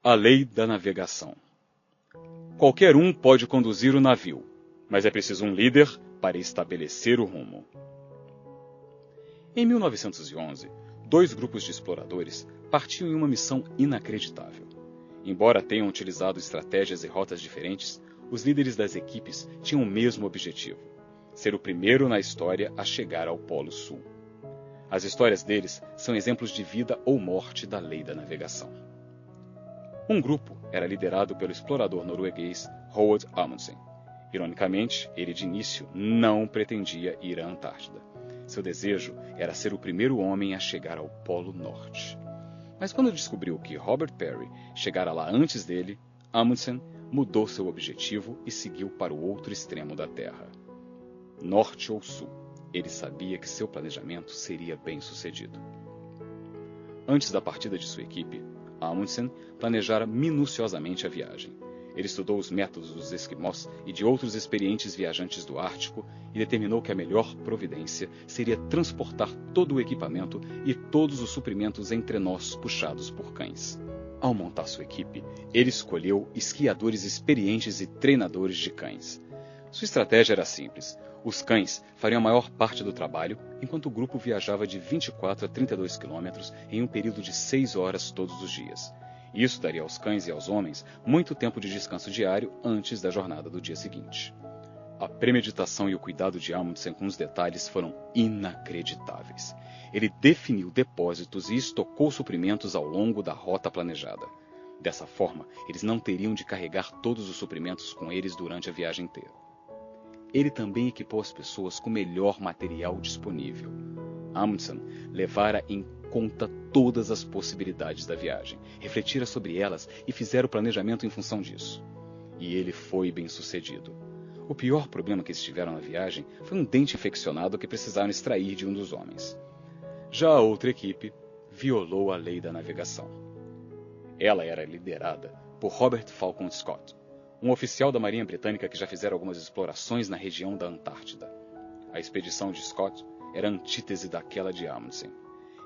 A lei da navegação. Qualquer um pode conduzir o navio, mas é preciso um líder para estabelecer o rumo. Em 1911, dois grupos de exploradores partiam em uma missão inacreditável. Embora tenham utilizado estratégias e rotas diferentes, os líderes das equipes tinham o mesmo objetivo: ser o primeiro na história a chegar ao Polo Sul. As histórias deles são exemplos de vida ou morte da lei da navegação. Um grupo era liderado pelo explorador norueguês Roald Amundsen. Ironicamente, ele de início não pretendia ir à Antártida. Seu desejo era ser o primeiro homem a chegar ao Polo Norte. Mas quando descobriu que Robert Peary chegara lá antes dele, Amundsen mudou seu objetivo e seguiu para o outro extremo da Terra. Norte ou Sul, ele sabia que seu planejamento seria bem-sucedido. Antes da partida de sua equipe, Amundsen planejara minuciosamente a viagem. Ele estudou os métodos dos esquimós e de outros experientes viajantes do Ártico e determinou que a melhor providência seria transportar todo o equipamento e todos os suprimentos em trenós puxados por cães. Ao montar sua equipe, ele escolheu esquiadores experientes e treinadores de cães. Sua estratégia era simples. Os cães fariam a maior parte do trabalho, enquanto o grupo viajava de 24 a 32 quilômetros em um período de 6 horas todos os dias. Isso daria aos cães e aos homens muito tempo de descanso diário antes da jornada do dia seguinte. A premeditação e o cuidado de Amundsen com os detalhes foram inacreditáveis. Ele definiu depósitos e estocou suprimentos ao longo da rota planejada. Dessa forma, eles não teriam de carregar todos os suprimentos com eles durante a viagem inteira. Ele também equipou as pessoas com o melhor material disponível. Amundsen levara em conta todas as possibilidades da viagem, refletira sobre elas e fizera o planejamento em função disso. E ele foi bem-sucedido. O pior problema que eles tiveram na viagem foi um dente infeccionado que precisaram extrair de um dos homens. Já a outra equipe violou a lei da navegação. Ela era liderada por Robert Falcon Scott, um oficial da Marinha Britânica que já fizera algumas explorações na região da Antártida. A expedição de Scott era a antítese daquela de Amundsen.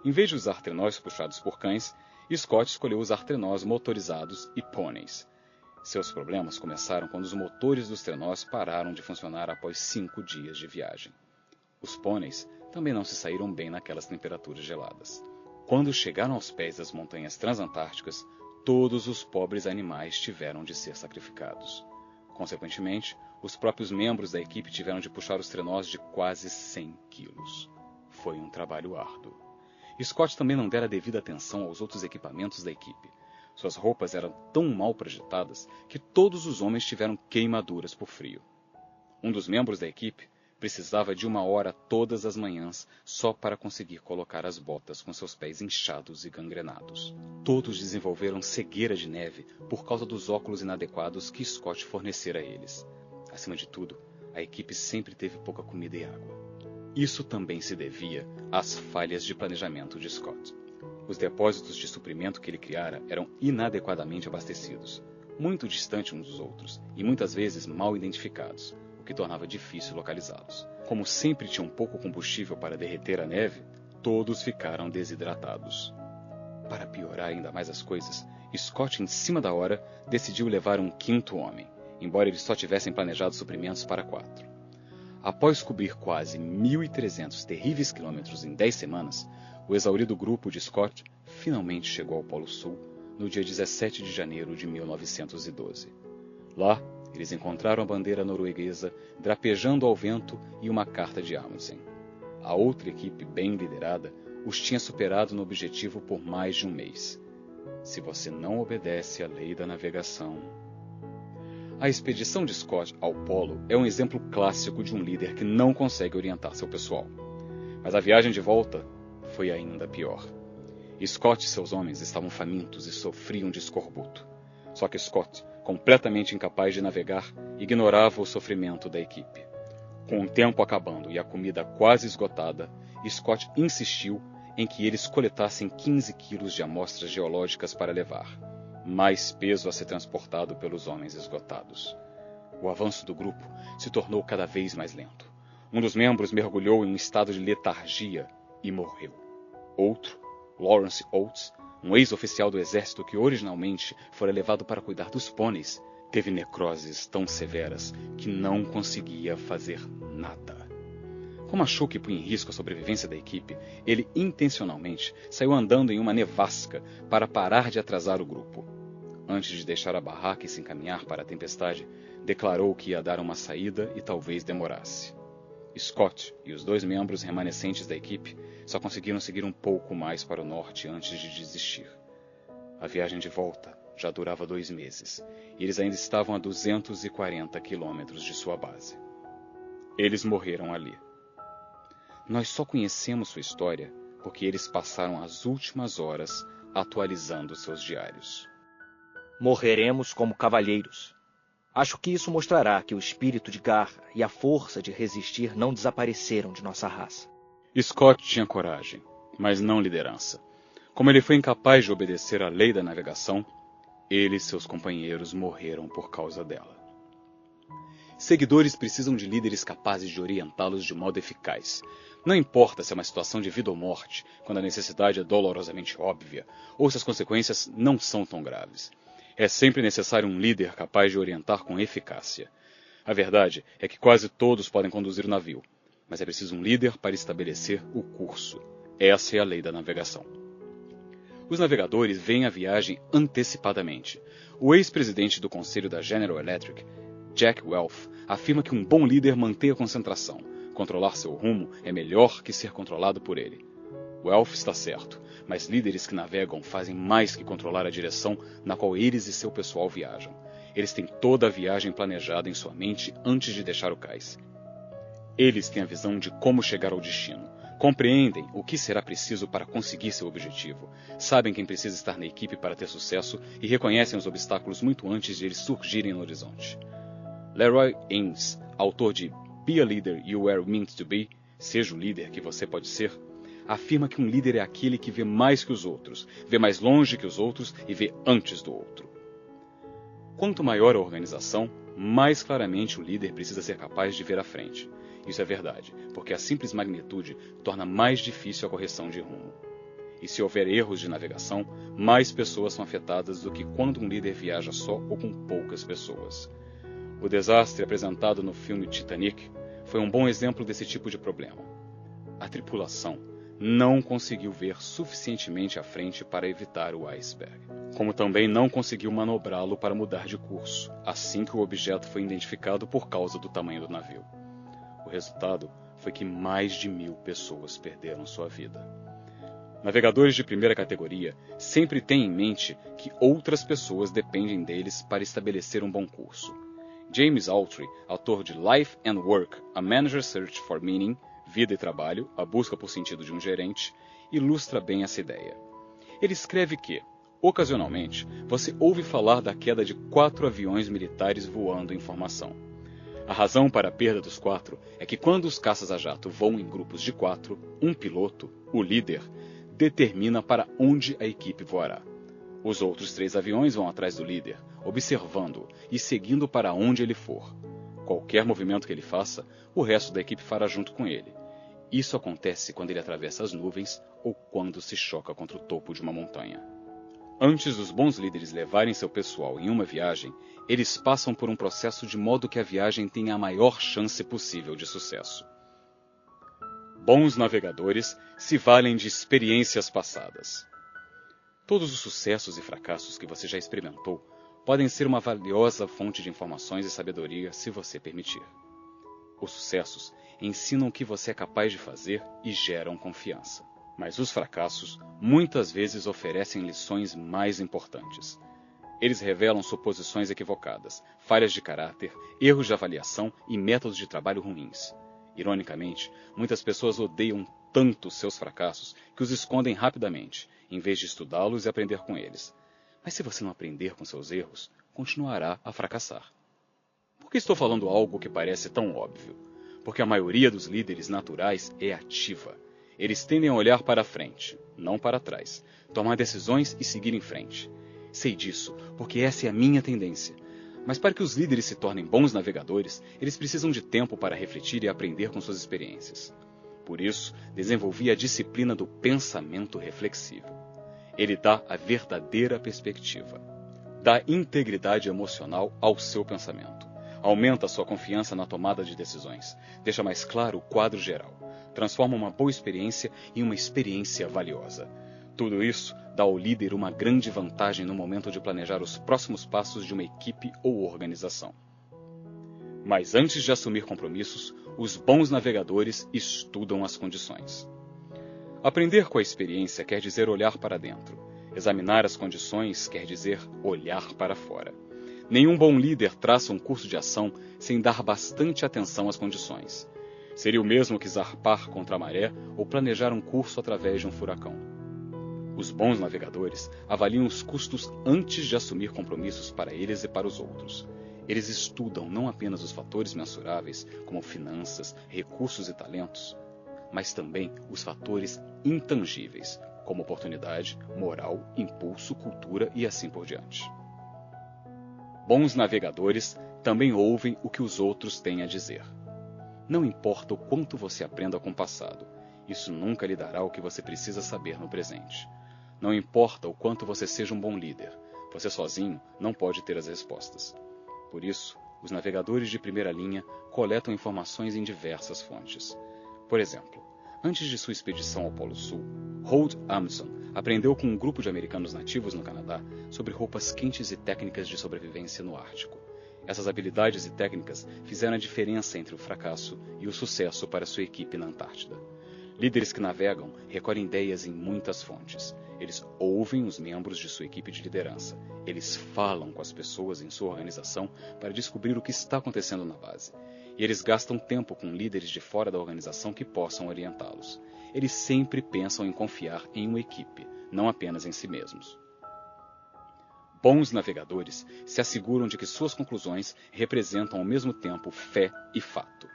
Em vez de usar trenós puxados por cães, Scott escolheu usar trenós motorizados e pôneis. Seus problemas começaram quando os motores dos trenós pararam de funcionar após 5 dias de viagem. Os pôneis também não se saíram bem naquelas temperaturas geladas. Quando chegaram aos pés das montanhas transantárticas, todos os pobres animais tiveram de ser sacrificados. Consequentemente, os próprios membros da equipe tiveram de puxar os trenós de quase 100 quilos. Foi um trabalho árduo. Scott também não dera devida atenção aos outros equipamentos da equipe. Suas roupas eram tão mal projetadas que todos os homens tiveram queimaduras por frio. Um dos membros da equipe precisava de 1 hora todas as manhãs só para conseguir colocar as botas com seus pés inchados e gangrenados. Todos desenvolveram cegueira de neve por causa dos óculos inadequados que Scott fornecera a eles. Acima de tudo, a equipe sempre teve pouca comida e água. Isso também se devia às falhas de planejamento de Scott. Os depósitos de suprimento que ele criara eram inadequadamente abastecidos, muito distantes uns dos outros e muitas vezes mal identificados, o que tornava difícil localizá-los. Como sempre tinham pouco combustível para derreter a neve, todos ficaram desidratados. Para piorar ainda mais as coisas, Scott, em cima da hora, decidiu levar um 5º homem, embora eles só tivessem planejado suprimentos para 4. Após cobrir quase 1.300 terríveis quilômetros em 10 semanas, o exaurido grupo de Scott finalmente chegou ao Polo Sul no dia 17 de janeiro de 1912. Lá, eles encontraram a bandeira norueguesa drapejando ao vento e uma carta de Amundsen. A outra equipe, bem liderada, os tinha superado no objetivo por mais de um mês. Se você não obedece à lei da navegação... A expedição de Scott ao Polo é um exemplo clássico de um líder que não consegue orientar seu pessoal. Mas a viagem de volta foi ainda pior. Scott e seus homens estavam famintos e sofriam de escorbuto. Só que Scott, completamente incapaz de navegar, ignorava o sofrimento da equipe. Com o tempo acabando e a comida quase esgotada, Scott insistiu em que eles coletassem 15 quilos de amostras geológicas para levar. Mais peso a ser transportado pelos homens esgotados. O avanço do grupo se tornou cada vez mais lento. Um dos membros mergulhou em um estado de letargia e morreu. Outro, Lawrence Oates, um ex-oficial do exército que originalmente fora levado para cuidar dos pôneis, teve necroses tão severas que não conseguia fazer nada. Como achou que punha em risco a sobrevivência da equipe, ele intencionalmente saiu andando em uma nevasca para parar de atrasar o grupo. Antes de deixar a barraca e se encaminhar para a tempestade, declarou que ia dar uma saída e talvez demorasse. Scott e os 2 membros remanescentes da equipe só conseguiram seguir um pouco mais para o norte antes de desistir. A viagem de volta já durava 2 meses, e eles ainda estavam a 240 quilômetros de sua base. Eles morreram ali. Nós só conhecemos sua história porque eles passaram as últimas horas atualizando seus diários. Morreremos como cavalheiros. Acho que isso mostrará que o espírito de garra e a força de resistir não desapareceram de nossa raça. Scott tinha coragem, mas não liderança. Como ele foi incapaz de obedecer à lei da navegação, ele e seus companheiros morreram por causa dela. Seguidores precisam de líderes capazes de orientá-los de modo eficaz. Não importa se é uma situação de vida ou morte, quando a necessidade é dolorosamente óbvia, ou se as consequências não são tão graves. É sempre necessário um líder capaz de orientar com eficácia. A verdade é que quase todos podem conduzir o navio, mas é preciso um líder para estabelecer o curso. Essa é a lei da navegação. Os navegadores veem a viagem antecipadamente. O ex-presidente do conselho da General Electric, Jack Welch, afirma que um bom líder mantém a concentração. Controlar seu rumo é melhor que ser controlado por ele. Welch está certo, mas líderes que navegam fazem mais que controlar a direção na qual eles e seu pessoal viajam. Eles têm toda a viagem planejada em sua mente antes de deixar o cais. Eles têm a visão de como chegar ao destino. Compreendem o que será preciso para conseguir seu objetivo. Sabem quem precisa estar na equipe para ter sucesso e reconhecem os obstáculos muito antes de eles surgirem no horizonte. Leroy Ames, autor de Be a Leader You Were Meant to Be, Seja o líder que você pode ser, afirma que um líder é aquele que vê mais que os outros, vê mais longe que os outros e vê antes do outro. Quanto maior a organização, mais claramente o líder precisa ser capaz de ver à frente. Isso é verdade, porque a simples magnitude torna mais difícil a correção de rumo. E se houver erros de navegação, mais pessoas são afetadas do que quando um líder viaja só ou com poucas pessoas. O desastre apresentado no filme Titanic foi um bom exemplo desse tipo de problema. A tripulação não conseguiu ver suficientemente à frente para evitar o iceberg, como também não conseguiu manobrá-lo para mudar de curso, assim que o objeto foi identificado por causa do tamanho do navio. O resultado foi que mais de 1000 pessoas perderam sua vida. Navegadores de primeira categoria sempre têm em mente que outras pessoas dependem deles para estabelecer um bom curso. James Altry, autor de Life and Work, A Manager's Search for Meaning, Vida e Trabalho, a busca por sentido de um gerente, ilustra bem essa ideia. Ele escreve que, ocasionalmente, você ouve falar da queda de 4 aviões militares voando em formação. A razão para a perda dos 4 é que quando os caças a jato voam em grupos de 4, um piloto, o líder, determina para onde a equipe voará. Os outros 3 aviões vão atrás do líder, observando-o e seguindo para onde ele for. Qualquer movimento que ele faça, o resto da equipe fará junto com ele. Isso acontece quando ele atravessa as nuvens ou quando se choca contra o topo de uma montanha. Antes dos bons líderes levarem seu pessoal em uma viagem, eles passam por um processo de modo que a viagem tenha a maior chance possível de sucesso. Bons navegadores se valem de experiências passadas. Todos os sucessos e fracassos que você já experimentou podem ser uma valiosa fonte de informações e sabedoria se você permitir. Os sucessos ensinam o que você é capaz de fazer e geram confiança. Mas os fracassos muitas vezes oferecem lições mais importantes. Eles revelam suposições equivocadas, falhas de caráter, erros de avaliação e métodos de trabalho ruins. Ironicamente, muitas pessoas odeiam tanto seus fracassos que os escondem rapidamente, em vez de estudá-los e aprender com eles. Mas se você não aprender com seus erros, continuará a fracassar. Por que estou falando algo que parece tão óbvio? Porque a maioria dos líderes naturais é ativa. Eles tendem a olhar para frente, não para trás, tomar decisões e seguir em frente. Sei disso, porque essa é a minha tendência. Mas para que os líderes se tornem bons navegadores, eles precisam de tempo para refletir e aprender com suas experiências. Por isso, desenvolvi a disciplina do pensamento reflexivo. Ele dá a verdadeira perspectiva. Dá integridade emocional ao seu pensamento. Aumenta sua confiança na tomada de decisões. Deixa mais claro o quadro geral. Transforma uma boa experiência em uma experiência valiosa. Tudo isso dá ao líder uma grande vantagem no momento de planejar os próximos passos de uma equipe ou organização. Mas antes de assumir compromissos, os bons navegadores estudam as condições. Aprender com a experiência quer dizer olhar para dentro. Examinar as condições quer dizer olhar para fora. Nenhum bom líder traça um curso de ação sem dar bastante atenção às condições. Seria o mesmo que zarpar contra a maré ou planejar um curso através de um furacão. Os bons navegadores avaliam os custos antes de assumir compromissos para eles e para os outros. Eles estudam não apenas os fatores mensuráveis, como finanças, recursos e talentos, mas também os fatores intangíveis, como oportunidade, moral, impulso, cultura e assim por diante. Bons navegadores também ouvem o que os outros têm a dizer. Não importa o quanto você aprenda com o passado, isso nunca lhe dará o que você precisa saber no presente. Não importa o quanto você seja um bom líder, você sozinho não pode ter as respostas. Por isso, os navegadores de primeira linha coletam informações em diversas fontes. Por exemplo, antes de sua expedição ao Polo Sul, Roald Amundsen aprendeu com um grupo de americanos nativos no Canadá sobre roupas quentes e técnicas de sobrevivência no Ártico. Essas habilidades e técnicas fizeram a diferença entre o fracasso e o sucesso para sua equipe na Antártida. Líderes que navegam recolhem ideias em muitas fontes. Eles ouvem os membros de sua equipe de liderança. Eles falam com as pessoas em sua organização para descobrir o que está acontecendo na base. E eles gastam tempo com líderes de fora da organização que possam orientá-los. Eles sempre pensam em confiar em uma equipe, não apenas em si mesmos. Bons navegadores se asseguram de que suas conclusões representam ao mesmo tempo fé e fato.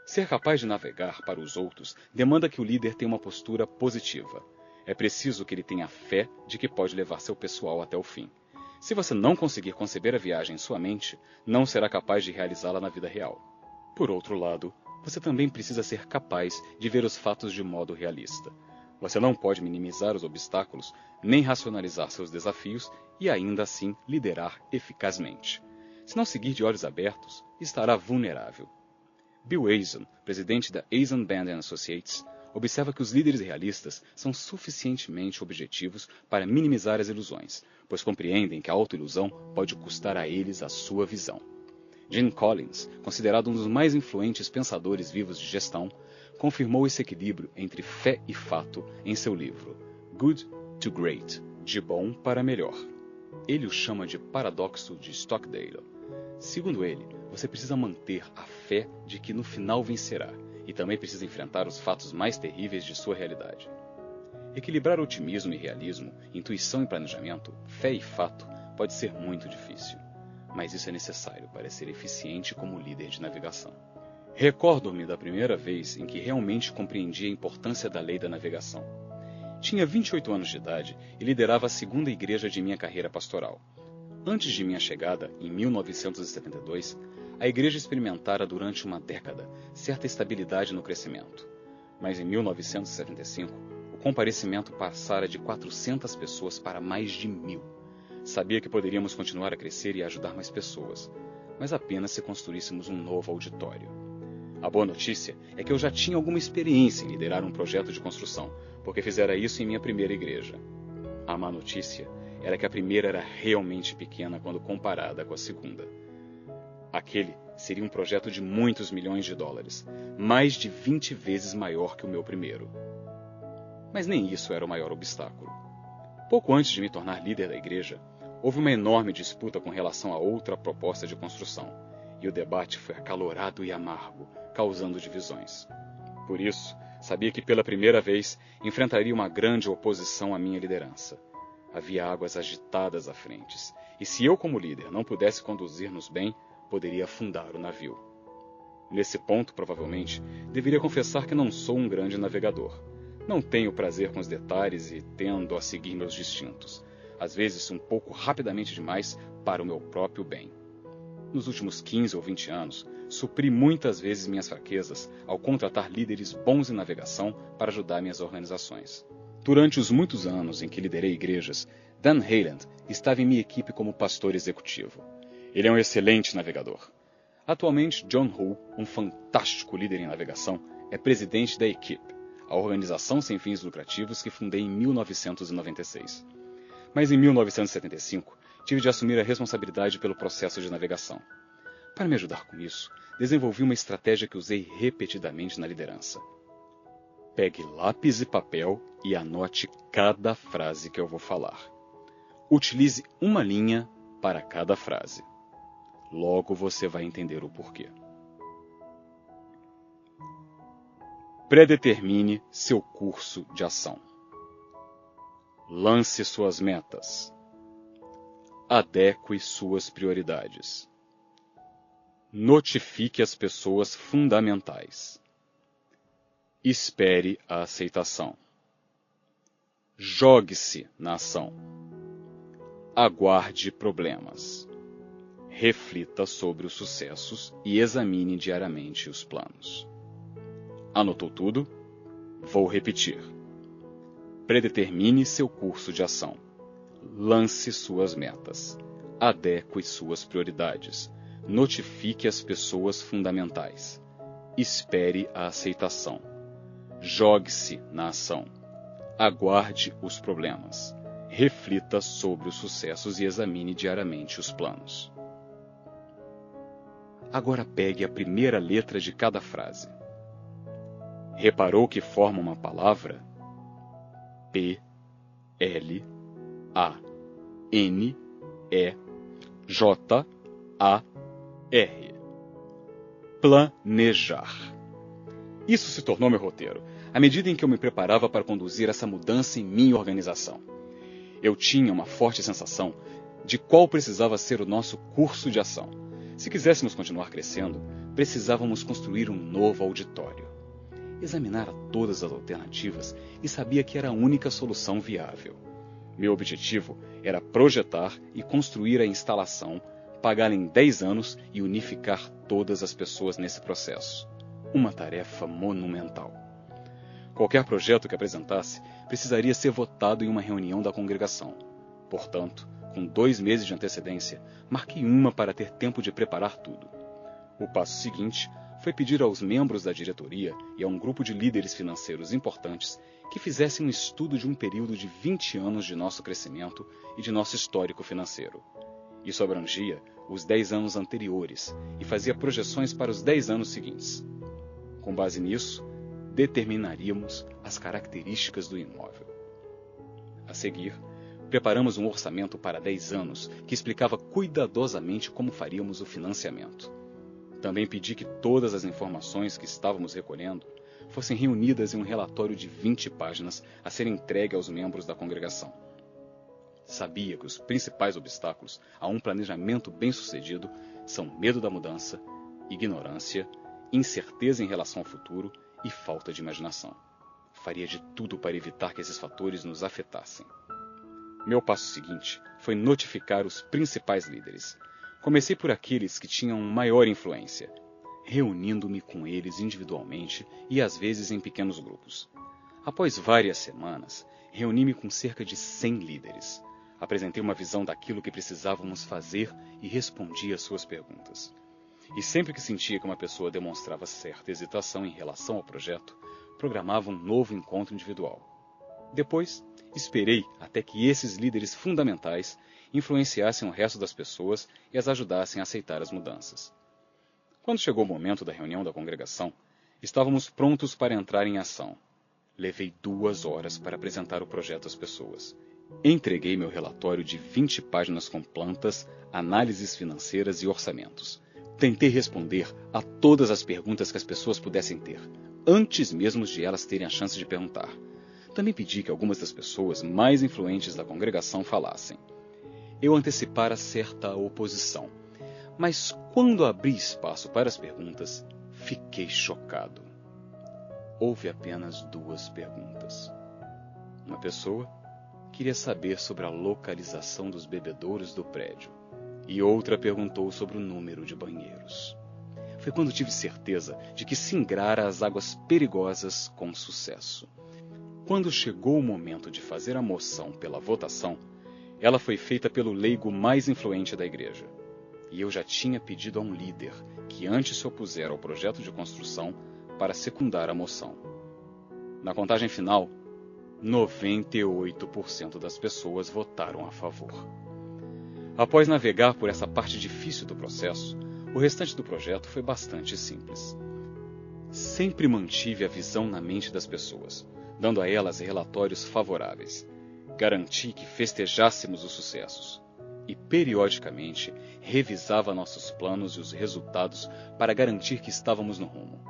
Ser capaz de navegar para os outros demanda que o líder tenha uma postura positiva. É preciso que ele tenha fé de que pode levar seu pessoal até o fim. Se você não conseguir conceber a viagem em sua mente, não será capaz de realizá-la na vida real. Por outro lado, você também precisa ser capaz de ver os fatos de modo realista. Você não pode minimizar os obstáculos, nem racionalizar seus desafios e ainda assim liderar eficazmente. Se não seguir de olhos abertos, estará vulnerável. Bill Eisen, presidente da Eisen Band & Associates, observa que os líderes realistas são suficientemente objetivos para minimizar as ilusões, pois compreendem que a autoilusão pode custar a eles a sua visão. Jim Collins, considerado um dos mais influentes pensadores vivos de gestão, confirmou esse equilíbrio entre fé e fato em seu livro Good to Great, de bom para melhor. Ele o chama de paradoxo de Stockdale. Segundo ele, você precisa manter a fé de que no final vencerá, e também precisa enfrentar os fatos mais terríveis de sua realidade. Equilibrar otimismo e realismo, intuição e planejamento, fé e fato, pode ser muito difícil. Mas isso é necessário para ser eficiente como líder de navegação. Recordo-me da primeira vez em que realmente compreendi a importância da lei da navegação. Tinha 28 anos de idade e liderava a segunda igreja de minha carreira pastoral. Antes de minha chegada, em 1972, a igreja experimentara durante uma década certa estabilidade no crescimento. Mas em 1975, o comparecimento passara de 400 pessoas para mais de 1.000. Sabia que poderíamos continuar a crescer e ajudar mais pessoas, mas apenas se construíssemos um novo auditório. A boa notícia é que eu já tinha alguma experiência em liderar um projeto de construção, porque fizera isso em minha primeira igreja. A má notícia era que a primeira era realmente pequena quando comparada com a segunda. Aquele seria um projeto de muitos milhões de dólares, mais de 20 vezes maior que o meu primeiro. Mas nem isso era o maior obstáculo. Pouco antes de me tornar líder da igreja, houve uma enorme disputa com relação a outra proposta de construção, e o debate foi acalorado e amargo, causando divisões. Por isso, sabia que pela primeira vez enfrentaria uma grande oposição à minha liderança. Havia águas agitadas à frente, e se eu como líder não pudesse conduzir-nos bem, poderia afundar o navio. Nesse ponto, provavelmente, deveria confessar que não sou um grande navegador. Não tenho prazer com os detalhes e tendo a seguir meus instintos, às vezes um pouco rapidamente demais para o meu próprio bem. Nos últimos 15 ou 20 anos, supri muitas vezes minhas fraquezas ao contratar líderes bons em navegação para ajudar minhas organizações. Durante os muitos anos em que liderei igrejas, Dan Hayland estava em minha equipe como pastor executivo. Ele é um excelente navegador. Atualmente, John Hull, um fantástico líder em navegação, é presidente da equipe, a organização sem fins lucrativos que fundei em 1996. Mas em 1975, tive de assumir a responsabilidade pelo processo de navegação. Para me ajudar com isso, desenvolvi uma estratégia que usei repetidamente na liderança. Pegue lápis e papel e anote cada frase que eu vou falar. Utilize uma linha para cada frase. Logo você vai entender o porquê. Predetermine seu curso de ação. Lance suas metas. Adeque suas prioridades. Notifique as pessoas fundamentais. Espere a aceitação. Jogue-se na ação. Aguarde problemas. Reflita sobre os sucessos e examine diariamente os planos. Anotou tudo? Vou repetir. Predetermine seu curso de ação. Lance suas metas. Adeque suas prioridades. Notifique as pessoas fundamentais. Espere a aceitação. Jogue-se na ação. Aguarde os problemas. Reflita sobre os sucessos e examine diariamente os planos. Agora pegue a primeira letra de cada frase. Reparou que forma uma palavra? P, L, A, N, E, J, A, R. Planejar. Isso se tornou meu roteiro, à medida em que eu me preparava para conduzir essa mudança em minha organização. Eu tinha uma forte sensação de qual precisava ser o nosso curso de ação. Se quiséssemos continuar crescendo, precisávamos construir um novo auditório. Examinara todas as alternativas e sabia que era a única solução viável. Meu objetivo era projetar e construir a instalação, pagá-la em 10 anos e unificar todas as pessoas nesse processo. Uma tarefa monumental. Qualquer projeto que apresentasse precisaria ser votado em uma reunião da congregação. Portanto, com 2 meses de antecedência, marquei uma para ter tempo de preparar tudo. O passo seguinte foi pedir aos membros da diretoria e a um grupo de líderes financeiros importantes que fizessem um estudo de um período de 20 anos de nosso crescimento e de nosso histórico financeiro. Isso abrangia os 10 anos anteriores e fazia projeções para os 10 anos seguintes. Com base nisso, determinaríamos as características do imóvel. A seguir, preparamos um orçamento para 10 anos que explicava cuidadosamente como faríamos o financiamento. Também pedi que todas as informações que estávamos recolhendo fossem reunidas em um relatório de 20 páginas a ser entregue aos membros da congregação. Sabia que os principais obstáculos a um planejamento bem-sucedido são medo da mudança, ignorância, incerteza em relação ao futuro e falta de imaginação. Faria de tudo para evitar que esses fatores nos afetassem. Meu passo seguinte foi notificar os principais líderes. Comecei por aqueles que tinham maior influência, reunindo-me com eles individualmente e às vezes em pequenos grupos. Após várias semanas, reuni-me com cerca de 100 líderes. Apresentei uma visão daquilo que precisávamos fazer e respondi às suas perguntas. E sempre que sentia que uma pessoa demonstrava certa hesitação em relação ao projeto, programava um novo encontro individual. Depois, esperei até que esses líderes fundamentais influenciassem o resto das pessoas e as ajudassem a aceitar as mudanças. Quando chegou o momento da reunião da congregação, estávamos prontos para entrar em ação. Levei 2 horas para apresentar o projeto às pessoas. Entreguei meu relatório de 20 páginas com plantas, análises financeiras e orçamentos. Tentei responder a todas as perguntas que as pessoas pudessem ter, antes mesmo de elas terem a chance de perguntar. Também pedi que algumas das pessoas mais influentes da congregação falassem. Eu antecipara certa oposição, mas quando abri espaço para as perguntas, fiquei chocado. Houve apenas 2 perguntas. Uma pessoa queria saber sobre a localização dos bebedouros do prédio, e outra perguntou sobre o número de banheiros. Foi quando tive certeza de que singrara as águas perigosas com sucesso. Quando chegou o momento de fazer a moção pela votação, ela foi feita pelo leigo mais influente da igreja. E eu já tinha pedido a um líder que antes se opusera ao projeto de construção para secundar a moção. Na contagem final, 98% das pessoas votaram a favor. Após navegar por essa parte difícil do processo, o restante do projeto foi bastante simples. Sempre mantive a visão na mente das pessoas, dando a elas relatórios favoráveis. Garanti que festejássemos os sucessos e, periodicamente, revisava nossos planos e os resultados para garantir que estávamos no rumo.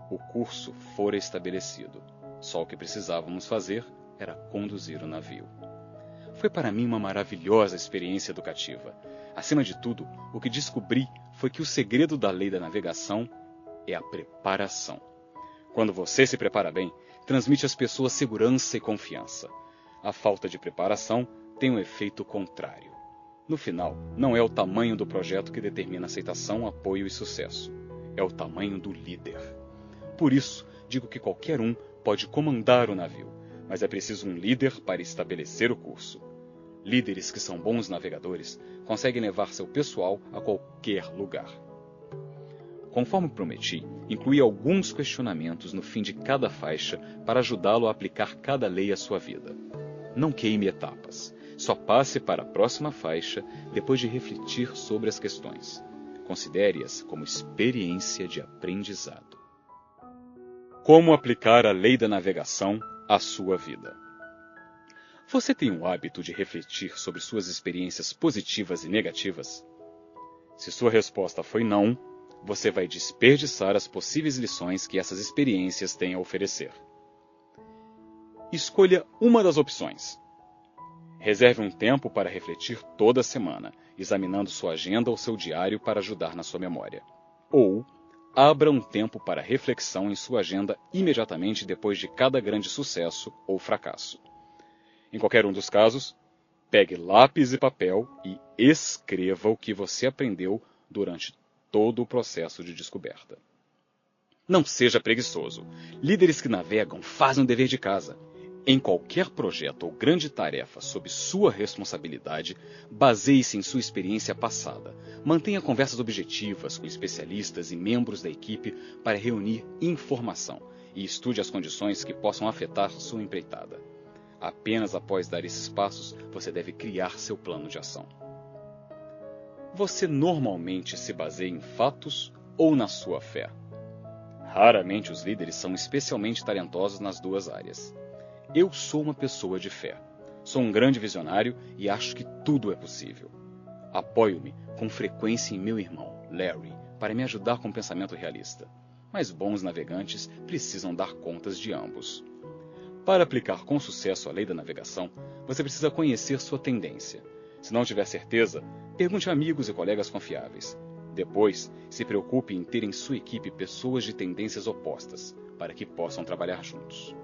O curso fora estabelecido. Só o que precisávamos fazer era conduzir o navio. Foi para mim uma maravilhosa experiência educativa. Acima de tudo, o que descobri foi que o segredo da lei da navegação é a preparação. Quando você se prepara bem, transmite às pessoas segurança e confiança. A falta de preparação tem um efeito contrário. No final, não é o tamanho do projeto que determina aceitação, apoio e sucesso. É o tamanho do líder. Por isso, digo que qualquer um pode comandar o navio, mas é preciso um líder para estabelecer o curso. Líderes que são bons navegadores conseguem levar seu pessoal a qualquer lugar. Conforme prometi, incluí alguns questionamentos no fim de cada faixa para ajudá-lo a aplicar cada lei à sua vida. Não queime etapas. Só passe para a próxima faixa depois de refletir sobre as questões. Considere-as como experiência de aprendizado. Como aplicar a lei da navegação à sua vida? Você tem o hábito de refletir sobre suas experiências positivas e negativas? Se sua resposta foi não, você vai desperdiçar as possíveis lições que essas experiências têm a oferecer. Escolha uma das opções. Reserve um tempo para refletir toda semana, examinando sua agenda ou seu diário para ajudar na sua memória. Ou abra um tempo para reflexão em sua agenda imediatamente depois de cada grande sucesso ou fracasso. Em qualquer um dos casos, pegue lápis e papel e escreva o que você aprendeu durante todo o processo de descoberta. Não seja preguiçoso. Líderes que navegam fazem o dever de casa. Em qualquer projeto ou grande tarefa sob sua responsabilidade, baseie-se em sua experiência passada. Mantenha conversas objetivas com especialistas e membros da equipe para reunir informação e estude as condições que possam afetar sua empreitada. Apenas após dar esses passos, você deve criar seu plano de ação. Você normalmente se baseia em fatos ou na sua fé? Raramente os líderes são especialmente talentosos nas duas áreas. Eu sou uma pessoa de fé. Sou um grande visionário e acho que tudo é possível. Apoio-me com frequência em meu irmão, Larry, para me ajudar com o pensamento realista. Mas bons navegantes precisam dar contas de ambos. Para aplicar com sucesso a lei da navegação, você precisa conhecer sua tendência. Se não tiver certeza, pergunte a amigos e colegas confiáveis. Depois, se preocupe em ter em sua equipe pessoas de tendências opostas, para que possam trabalhar juntos.